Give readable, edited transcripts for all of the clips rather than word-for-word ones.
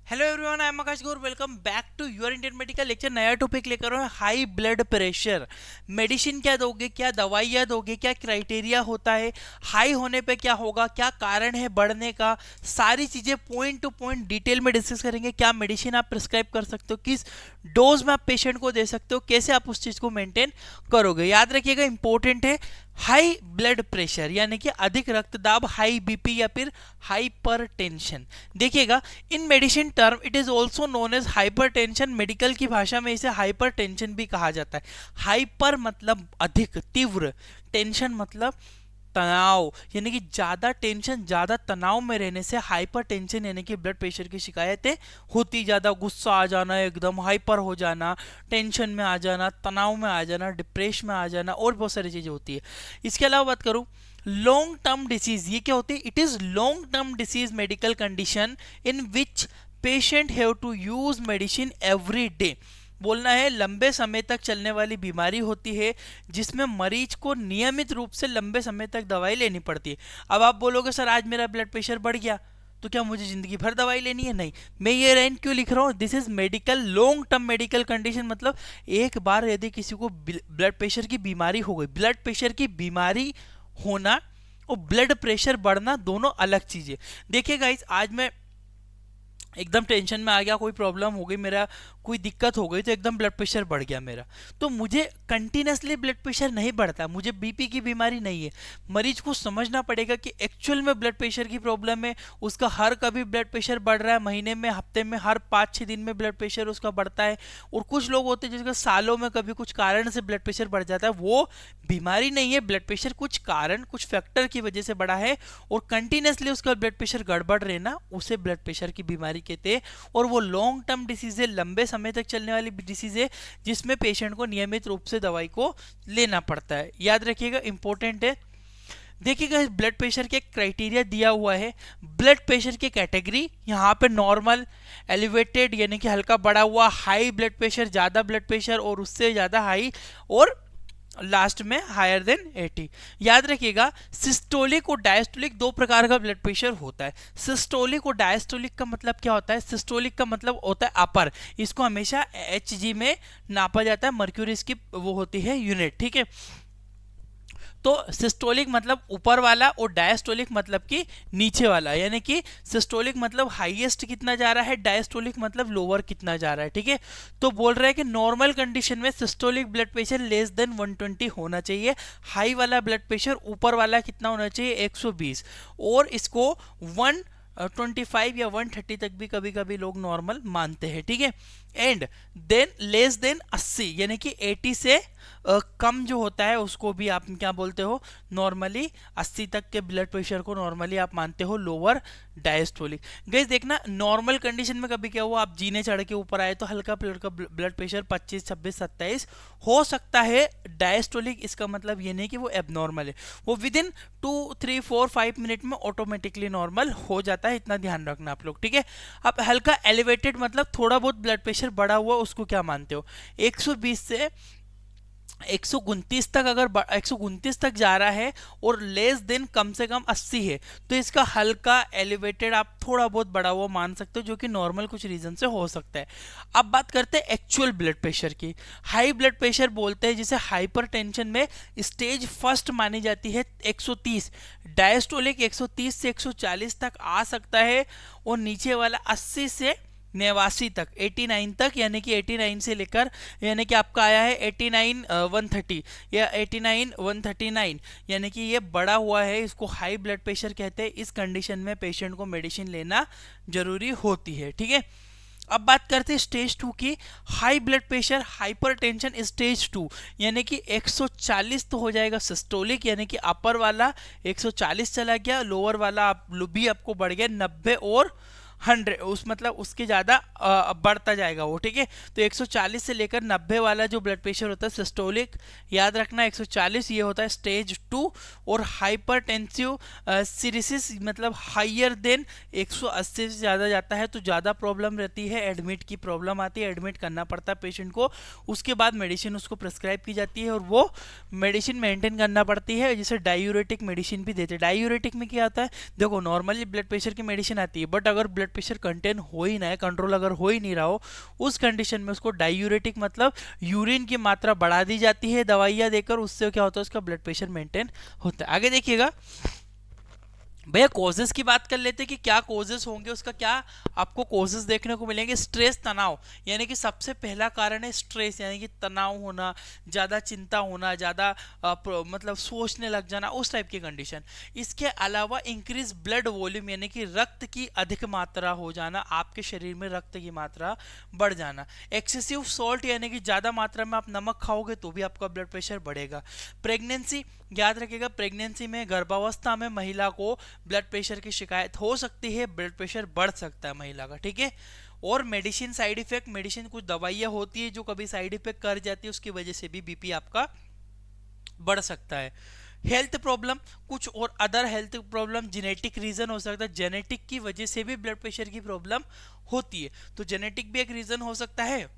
Hello everyone, I am Akash Gaur. Welcome back to your Indian medical lecture. नया topic लेकर आए high blood pressure. Medicine क्या दोगे, क्या दवाइयाँ दोगे, क्या क्राइटेरिया होता है, हाई होने पे क्या होगा, क्या कारण है बढ़ने का, सारी चीज़ें पॉइंट टू पॉइंट डिटेल में डिस्कस करेंगे। क्या मेडिसिन आप प्रिस्क्राइब कर सकते हो, किस डोज में आप पेशेंट को दे सकते हो, कैसे आप उस चीज़ को मेंटेन करोगे। याद रखिएगा, इंपॉर्टेंट है हाई ब्लड प्रेशर यानी कि अधिक रक्तदाब, हाई बीपी या फिर हाइपरटेंशन। देखिएगा, in medicine term it is also known as hypertension. Medical की भाषा में इसे हाइपरटेंशन भी कहा जाता है। हाइपर मतलब अधिक, तीव्र, टेंशन मतलब तनाव, यानी कि ज्यादा टेंशन, ज्यादा तनाव में रहने से हाइपर टेंशन यानी कि ब्लड प्रेशर की शिकायतें होती। ज्यादा गुस्सा आ जाना, एकदम हाइपर हो जाना, टेंशन में आ जाना, तनाव में आ जाना, डिप्रेशन में आ जाना, और बहुत सारी चीजें होती है। इसके अलावा बात करूं लॉन्ग टर्म डिसीज, ये क्या होती है? It is long term disease medical condition in which patient have to use medicine every day. बोलना है लंबे समय तक चलने वाली बीमारी होती है जिसमें मरीज को नियमित रूप से लंबे समय तक दवाई लेनी पड़ती है। अब आप बोलोगे सर आज मेरा ब्लड प्रेशर बढ़ गया तो क्या मुझे जिंदगी भर दवाई लेनी है? नहीं। मैं ये लाइन क्यों लिख रहा हूँ? This is medical, long term medical condition, मतलब एक बार यदि किसी को ब्लड प्रेशर की बीमारी हो गई, ब्लड प्रेशर की बीमारी होना और ब्लड प्रेशर बढ़ना दोनों अलग चीजें। देखिए गाइस, आज मैं एकदम टेंशन में आ गया, कोई प्रॉब्लम हो गई, मेरा कोई दिक्कत हो गई तो एकदम ब्लड प्रेशर बढ़ गया मेरा, तो मुझे कंटिन्यूसली ब्लड प्रेशर नहीं बढ़ता, मुझे बीपी की बीमारी नहीं है। मरीज को समझना पड़ेगा कि एक्चुअल में ब्लड प्रेशर की प्रॉब्लम है, उसका हर कभी ब्लड प्रेशर बढ़ रहा है, महीने में, हफ्ते में, हर 5-6 दिन में ब्लड प्रेशर उसका बढ़ता है। और कुछ लोग होते हैं जिसका सालों में कभी कुछ कारण से ब्लड प्रेशर बढ़ जाता है, वो बीमारी नहीं है, ब्लड प्रेशर कुछ कारण, कुछ फैक्टर की वजह से बढ़ा है, और कंटिन्यूसली उसका ब्लड प्रेशर गड़बड़ रहना उसे ब्लड प्रेशर की बीमारी कहते हैं। और वो लॉन्ग टर्म डिसीज है, लंबे समय तक चलने वाली डिसीज है जिसमें पेशेंट को नियमित रूप से दवाई को लेना पड़ता है। याद रखिएगा, इंपॉर्टेंट है। देखिएगा, इस ब्लड प्रेशर के क्राइटेरिया दिया हुआ है। ब्लड प्रेशर की कैटेगरी यहाँ पे नॉर्मल, एलिवेटेड यानी कि हल्का बढ़ा हुआ, हाई ब्लड प्रेशर ज्यादा ब्लड प्रेशर और उससे ज्यादा हाई, और लास्ट में हायर देन 80। याद रखिएगा, सिस्टोलिक और डायस्टोलिक दो प्रकार का ब्लड प्रेशर होता है। सिस्टोलिक और डायस्टोलिक का मतलब क्या होता है? सिस्टोलिक का मतलब होता है अपर, इसको हमेशा HG में नापा जाता है, मर्क्यूरी इसकी वो होती है यूनिट, ठीक है। तो सिस्टोलिक मतलब ऊपर वाला और डायस्टोलिक मतलब कि नीचे वाला, यानी कि सिस्टोलिक मतलब हाईएस्ट कितना जा रहा है, डायस्टोलिक मतलब लोअर कितना जा रहा है, ठीक है। तो बोल रहे हैं कि नॉर्मल कंडीशन में systolic blood pressure less than 120 होना चाहिए, हाई वाला ब्लड प्रेशर ऊपर वाला कितना होना चाहिए, 120, और इसको 125 या 130 तक भी कभी कभी लोग नॉर्मल मानते हैं, ठीक है। एंड देन लेस देन 80 यानी कि 80 से कम जो होता है उसको भी आप क्या बोलते हो? नॉर्मली 80 तक के ब्लड प्रेशर को नॉर्मली आप मानते हो लोअर डायस्टोलिक। गाइस देखना, नॉर्मल कंडीशन में कभी क्या हुआ, आप जीने चढ़ के ऊपर आए तो हल्का ब्लड प्रेशर 25, 26, 27 हो सकता है डायस्टोलिक। इसका मतलब ये नहीं कि वो एबनॉर्मल है, वो विद इन 2, 3, 4, 5 मिनट में ऑटोमेटिकली नॉर्मल हो जाता है, इतना ध्यान रखना आप लोग, ठीक है। अब हल्का एलिवेटेड मतलब थोड़ा बहुत ब्लड प्रेशर बढ़ा हुआ, उसको क्या मानते हो? 120 से 129 तक, अगर 129 तक जा रहा है और लेस देन कम से कम 80 है तो इसका हल्का एलिवेटेड आप थोड़ा बहुत बढ़ा हुआ मान सकते हो, जो कि नॉर्मल कुछ रीजन से हो सकता है। अब बात करते हैं एक्चुअल ब्लड प्रेशर की। हाई ब्लड प्रेशर बोलते हैं जिसे हाइपरटेंशन में स्टेज फर्स्ट मानी जाती है 130। डायस्टोलिक 130 से 140 तक आ सकता है, और नीचे वाला 80 से 89 तक, 89 तक, यानी कि 89 से लेकर, यानी कि आपका आया है 89 130 या 89 139, यानी कि ये बढ़ा हुआ है, इसको हाई ब्लड प्रेशर कहते हैं। इस कंडीशन में पेशेंट को मेडिसिन लेना जरूरी होती है, ठीक है। अब बात करते हैं स्टेज 2 की। High blood pressure hypertension stage 2, यानी कि 140 तो हो जाएगा सिस्टोलिक, यानी कि अपर वाला 140 चला गया, लोअर वाला भी आपको बढ़ गया 90 और 100, उस मतलब उसके ज़्यादा बढ़ता जाएगा वो, ठीक है। तो 140 से लेकर 90 वाला जो ब्लड प्रेशर होता है सिस्टोलिक, याद रखना 140 ये होता है स्टेज 2। और हाइपरटेंसिव सीरिसिस मतलब हाइयर देन 180 से ज़्यादा जाता है तो ज़्यादा प्रॉब्लम रहती है, एडमिट की प्रॉब्लम आती है, एडमिट करना पड़ता है पेशेंट को। उसके बाद मेडिसिन उसको प्रिस्क्राइब की जाती है और वो मेडिसिन मेंटेन करना पड़ती है, जिसे डायूरेटिक मेडिसिन भी देते हैं। डायूरेटिक में क्या होता है? देखो, नॉर्मली ब्लड प्रेशर की मेडिसिन आती है, बट अगर ब्लड प्रेशर कंटेन हो ही ना है, कंट्रोल अगर हो ही नहीं रहा हो, उस कंडीशन में उसको डायूरेटिक मतलब यूरिन की मात्रा बढ़ा दी जाती है दवाइयाँ देकर, उससे क्या होता है उसका ब्लड प्रेशर मेंटेन होता है। आगे देखिएगा भैया कॉजेस की बात कर लेते हैं कि क्या कॉजेस होंगे, उसका क्या आपको कॉजेस देखने को मिलेंगे। स्ट्रेस तनाव, यानी कि सबसे पहला कारण है स्ट्रेस, यानी कि तनाव होना, ज़्यादा चिंता होना, ज़्यादा मतलब सोचने लग जाना, उस टाइप की कंडीशन। इसके अलावा इंक्रीज ब्लड वॉल्यूम, यानी कि रक्त की अधिक मात्रा हो जाना, आपके शरीर में रक्त की मात्रा बढ़ जाना। एक्सेसिव सॉल्ट, यानी कि ज़्यादा मात्रा में आप नमक खाओगे तो भी आपका ब्लड प्रेशर बढ़ेगा। प्रेगनेंसी, याद रखिएगा प्रेगनेंसी में, गर्भावस्था में महिला को ब्लड प्रेशर की शिकायत हो सकती है, ब्लड प्रेशर बढ़ सकता है महिला का, ठीक है। और मेडिसिन साइड इफेक्ट, मेडिसिन कुछ दवाइयाँ होती है जो कभी साइड इफेक्ट कर जाती है, उसकी वजह से भी बीपी आपका बढ़ सकता है। हेल्थ प्रॉब्लम, कुछ और other health problem, genetic reason हो सकता है, जेनेटिक की वजह से भी ब्लड प्रेशर की प्रॉब्लम होती है, तो जेनेटिक भी एक रीजन हो सकता है।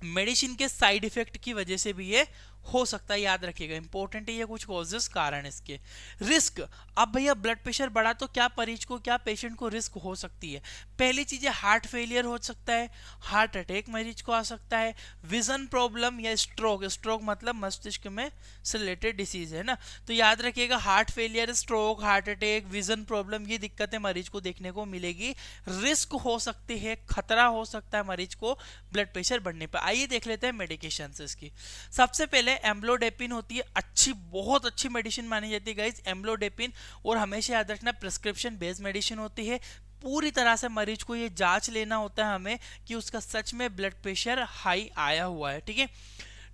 मेडिसिन के साइड इफेक्ट की वजह से भी ये हो सकता है, याद रखिएगा, इंपॉर्टेंट है ये कुछ कॉजेस कारण इसके। रिस्क, अब भैया ब्लड प्रेशर बढ़ा तो क्या मरीज को, क्या पेशेंट को रिस्क हो सकती है। पहली चीज है हार्ट फेलियर हो सकता है, हार्ट अटैक मरीज को आ सकता है, विजन प्रॉब्लम या स्ट्रोक, स्ट्रोक मतलब मस्तिष्क में से रिलेटेड डिसीज है ना, तो याद रखिएगा heart failure, stroke, heart attack, vision problem, ये दिक्कतें मरीज को देखने को मिलेगी, रिस्क हो सकती है, खतरा हो सकता है मरीज को ब्लड प्रेशर बढ़ने पर। आइए देख लेते हैं मेडिकेशन इसकी। सबसे पहले एम्लोडेपिन होती है, अच्छी बहुत अच्छी मेडिसिन मानी जाती है गाइस एम्लोडेपिन, और हमेशा याद रखना प्रिस्क्रिप्शन बेस्ड मेडिसिन होती है। पूरी तरह से मरीज को ये जांच लेना होता है हमें कि उसका सच में ब्लड प्रेशर हाई आया हुआ है, ठीक है।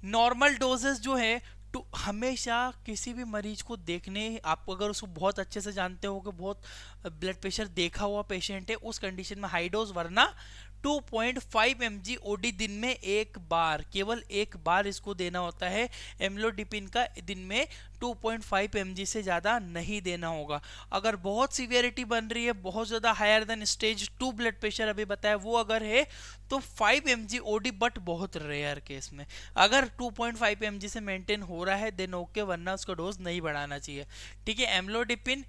नॉर्मल डोजेस जो है तो हमेशा किसी भी मरीज को देखने, आप अगर उसको बहुत अच्छे से जानते हो कि बहुत ब्लड प्रेशर देखा हुआ पेशेंट है, उस कंडीशन में हाई डोज, वरना 2.5 mg ओडी दिन में एक बार, केवल एक बार इसको देना होता है। एम्लोडिपिन का दिन में 2.5 mg से ज़्यादा नहीं देना होगा। अगर बहुत सीवियरिटी बन रही है, बहुत ज़्यादा higher than stage 2 blood pressure अभी बताया, वो अगर है तो 5 mg ओडी, बट बहुत रेयर केस में। अगर 2.5 mg से मेंटेन हो रहा है देन ओके, वरना उसका डोज नहीं बढ़ाना चाहिए, ठीक है। एम्लोडिपिन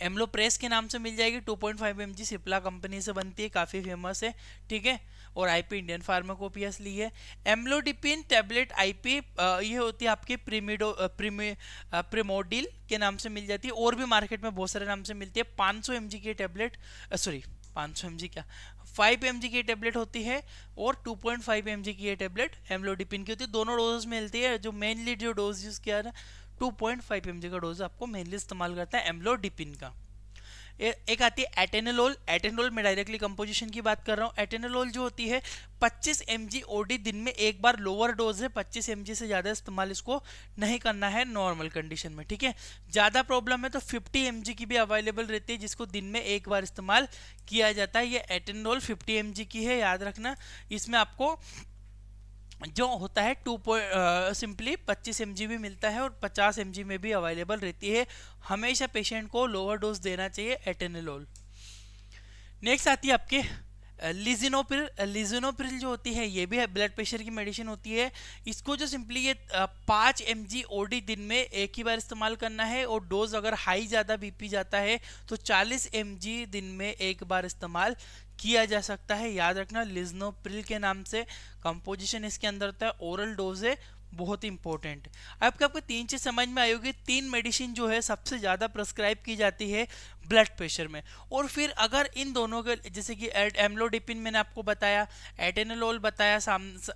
एम्लोप्रेस के नाम से मिल जाएगी, 2.5 mg सिप्ला कंपनी से बनती है, काफ़ी फेमस है, ठीक है, और आईपी इंडियन फार्माकोपियस ली है। एम्लोडिपिन टैबलेट आईपी ये होती है आपकी प्रीमोडिल के नाम से मिल जाती है, और भी मार्केट में बहुत सारे नाम से मिलती है। 500 mg की टैबलेट, सॉरी 500 mg क्या, 5 mg की टैबलेट होती है, और 2.5 mg की ये टैबलेट एम्लोडिपिन की होती है, दोनों डोज मिलती है। जो मेनली जो डोज यूज किया है 2.5 mg का डोज आपको मेनली इस्तेमाल करता है एम्लोडिपिन का। एक आती है एटेनोल, एटेनोल में डायरेक्टली कंपोजिशन की बात कर रहा हूँ। एटेनोल जो होती है 25 mg ओडी दिन में एक बार, लोअर डोज है, 25 mg से ज़्यादा इस्तेमाल इसको नहीं करना है नॉर्मल कंडीशन में, ठीक है। ज़्यादा प्रॉब्लम है तो 50 mg की भी अवेलेबल रहती है, जिसको दिन में एक बार इस्तेमाल किया जाता है। ये एटेनोल 50 mg की है, याद रखना। इसमें आपको जो होता है सिंपली 25 mg भी मिलता है, और 50 mg में भी अवेलेबल रहती है। हमेशा पेशेंट को लोअर डोज देना चाहिए एटेनोल। नेक्स्ट आती है आपके लिजिनोप्रिल। लिजिनोप्रिल जो होती है ये भी ब्लड प्रेशर की मेडिसिन होती है। इसको जो सिंपली ये 5 mg ओडी दिन में एक ही बार इस्तेमाल करना है, और डोज अगर हाई ज़्यादा बीपी जाता है तो 40 mg दिन में एक बार इस्तेमाल किया जा सकता है, याद रखना। लिजिनोप्रिल के नाम से कंपोजिशन इसके अंदर होता है, ओरल डोज है, बहुत इंपॉर्टेंट। आपको 3 चीज समझ में आई होगी। 3 मेडिसिन जो है सबसे ज्यादा प्रेस्क्राइब की जाती है ब्लड प्रेशर में, और फिर अगर इन दोनों के, जैसे कि एम्लोडिपिन मैंने आपको बताया, एटेनोल बताया,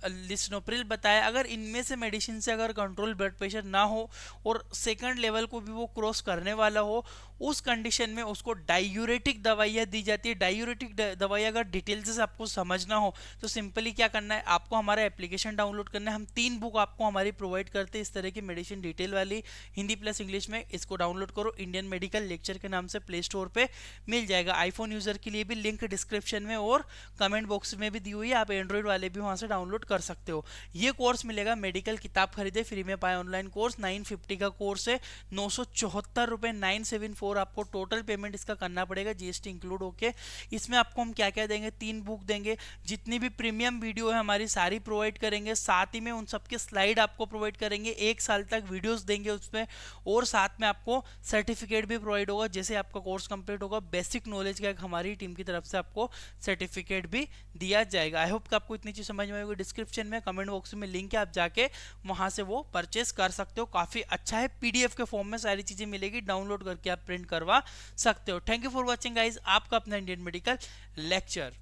लिसिनोप्रिल बताया, अगर इनमें से मेडिसिन से अगर कंट्रोल ब्लड प्रेशर ना हो और सेकंड लेवल को भी वो क्रॉस करने वाला हो, उस कंडीशन में उसको डायूरेटिक दवाइयाँ दी जाती है। डायूरेटिक दवाई अगर डिटेल से आपको समझना हो तो सिंपली क्या करना है, आपको हमारा एप्लीकेशन डाउनलोड करना है। हम 3 बुक आपको हमारी प्रोवाइड करते हैं इस तरह की मेडिसिन डिटेल वाली, हिंदी प्लस इंग्लिश में। इसको डाउनलोड करो, इंडियन मेडिकल लेक्चर के नाम से प्ले स्टोर पे मिल जाएगा। आईफोन यूजर के लिए भी लिंक डिस्क्रिप्शन में और कमेंट बॉक्स में भी दी हुई है, आप एंड्रॉइड वाले भी वहां से डाउनलोड कर सकते हो। ये कोर्स मिलेगा, मेडिकल किताब खरीदे फ्री में पाए ऑनलाइन कोर्स, 950 का कोर्स है, 974 रुपए 974 और आपको टोटल पेमेंट इसका करना पड़ेगा जीएसटी इंक्लूड होके। इसमें आपको हम क्या क्या देंगे, 3 बुक देंगे, जितनी भी प्रीमियम वीडियो है हमारी सारी प्रोवाइड करेंगे, साथ ही में उन सबके स्लाइड आपको प्रोवाइड करेंगे, 1 साल तक वीडियोस देंगे उसमें, और साथ में आपको सर्टिफिकेट भी प्रोवाइड होगा। जैसे आपका कोर्स कंप्लीट होगा, बेसिक नॉलेज का एक हमारी टीम की तरफ से आपको सर्टिफिकेट भी दिया जाएगा। आई होप कि आपको इतनी चीज समझ में आएगी। डिस्क्रिप्शन में कमेंट बॉक्स में लिंक है, आप जाके वहां से वो परचेस कर सकते हो। काफी अच्छा है, पीडीएफ के फॉर्म में सारी चीजें मिलेगी, डाउनलोड करके आप प्रिंट करवा सकते हो। Thank you for watching guys, आपका अपना इंडियन मेडिकल लेक्चर।